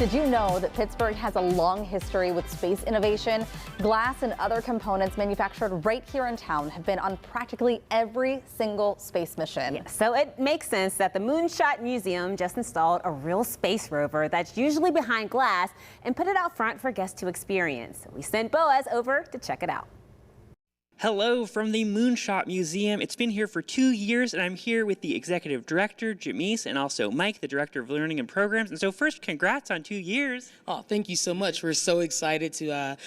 Did you know that Pittsburgh has a long history with space innovation? Glass and other components manufactured right here in town have been on practically every single space mission. Yeah, so it makes sense that the Moonshot Museum just installed a real space rover that's usually behind glass and put it out front for guests to experience. So we sent Boaz over to check it out. Hello from the Moonshot Museum. It's been here for 2 years, and I'm here with the executive director, Jamise, and also Mike, the director of learning and programs. And so first, congrats on 2 years. Oh, thank you so much. We're so excited to,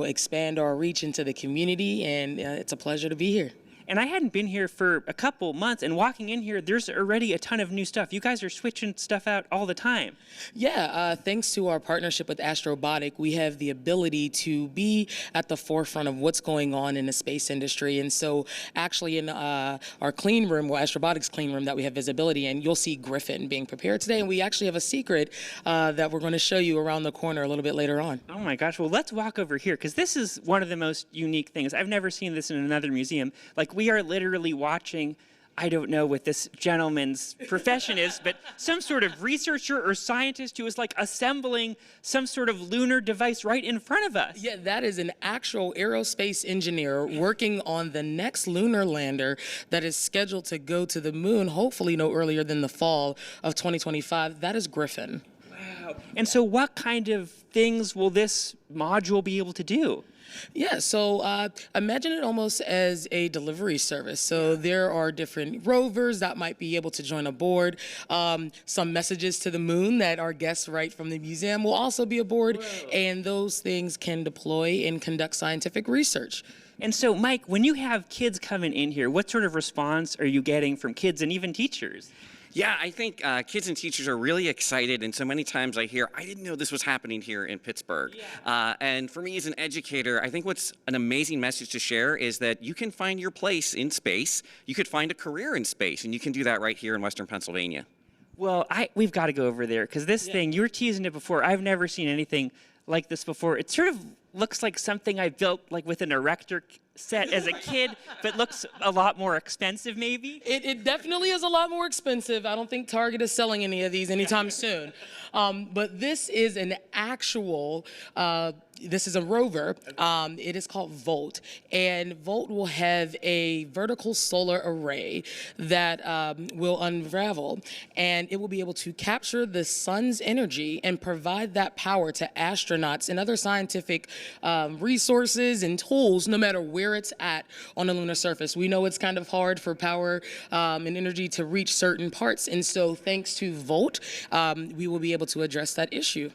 expand our reach into the community, and it's a pleasure to be here. And I hadn't been here for a couple months, and walking in here, there's already a ton of new stuff. You guys are switching stuff out all the time. Yeah, thanks to our partnership with Astrobotic, we have the ability to be at the forefront of what's going on in the space industry. And so actually in our clean room, well, Astrobotic's clean room that we have visibility in, you'll see Griffin being prepared today. And we actually have a secret that we're going to show you around the corner a little bit later on. Oh my gosh, well, let's walk over here, because this is one of the most unique things. I've never seen this in another museum. Like, we are literally watching, I don't know what this gentleman's profession is, but some sort of researcher or scientist who is like assembling some sort of lunar device right in front of us. Yeah, that is an actual aerospace engineer working on the next lunar lander that is scheduled to go to the moon, hopefully no earlier than the fall of 2025. That is Griffin. Wow. And so what kind of things will this module be able to do? Yeah, so imagine it almost as a delivery service. So there are different rovers that might be able to join aboard. Some messages to the moon that our guests write from the museum will also be aboard. Whoa. And those things can deploy and conduct scientific research. And so, Mike, when you have kids coming in here, what sort of response are you getting from kids and even teachers? Yeah, I think kids and teachers are really excited, and so many times I hear, I didn't know this was happening here in Pittsburgh. Yeah. And for me as an educator, I think what's an amazing message to share is that you can find your place in space, you could find a career in space, and you can do that right here in Western Pennsylvania. Well, we've got to go over there, because this thing, you were teasing it before, I've never seen anything like this before. It sort of looks like something I built like with an erector set as a kid, but looks a lot more expensive maybe. It definitely is a lot more expensive. I don't think Target is selling any of these anytime soon. But this is an actual, this is a rover. It is called Volt, and Volt will have a vertical solar array that will unravel, and it will be able to capture the sun's energy and provide that power to astronauts and other scientific resources and tools, no matter where it's at on the lunar surface. We know it's kind of hard for power and energy to reach certain parts, and so thanks to Volt, we will be able to address that issue.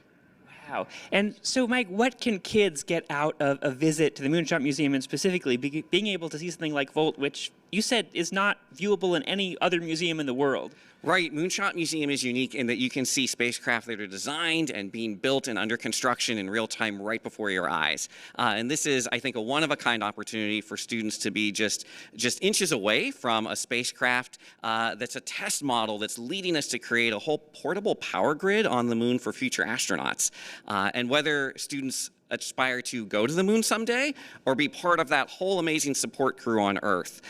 Wow. And so, Mike, what can kids get out of a visit to the Moonshot Museum, and specifically being able to see something like Volt, which you said is not viewable in any other museum in the world? Right, Moonshot Museum is unique in that you can see spacecraft that are designed and being built and under construction in real time right before your eyes. And this is, I think, a one-of-a-kind opportunity for students to be just inches away from a spacecraft that's a test model that's leading us to create a whole portable power grid on the moon for future astronauts. And whether students aspire to go to the moon someday or be part of that whole amazing support crew on Earth.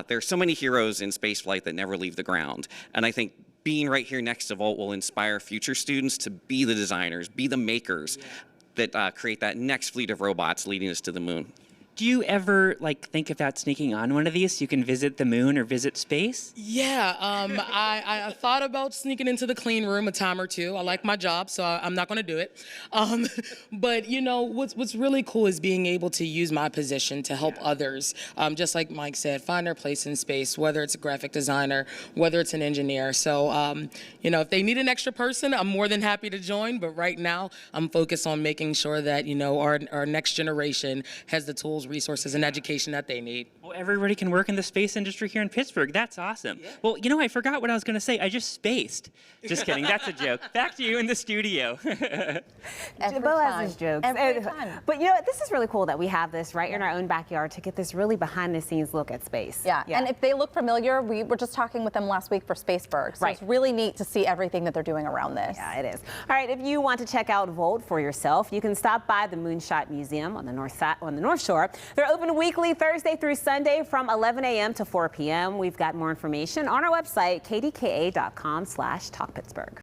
There's so many heroes in spaceflight that never leave the ground. And I think being right here next to Volt will inspire future students to be the designers, be the makers that create that next fleet of robots leading us to the moon. Do you ever think about sneaking on one of these so you can visit the moon or visit space? Yeah, I thought about sneaking into the clean room a time or two. I like my job, so I'm not going to do it. But you know, what's really cool is being able to use my position to help others. Just like Mike said, find their place in space, whether it's a graphic designer, whether it's an engineer. So if they need an extra person, I'm more than happy to join. But right now, I'm focused on making sure that our next generation has the tools, resources, and education that they need. Well, everybody can work in the space industry here in Pittsburgh. That's awesome. Yeah. Well, I forgot what I was going to say. I just spaced. Just kidding. That's a joke. Back to you in the studio. Boaz's jokes. Every time. But this is really cool that we have this right in our own backyard to get this really behind-the-scenes look at space. Yeah. And if they look familiar, we were just talking with them last week for Spaceburg. So it's really neat to see everything that they're doing around this. Yeah, it is. All right, if you want to check out Volt for yourself, you can stop by the Moonshot Museum on the North Shore. They're open weekly Thursday through Sunday from 11 a.m. to 4 p.m. We've got more information on our website, kdka.com/talkpittsburgh.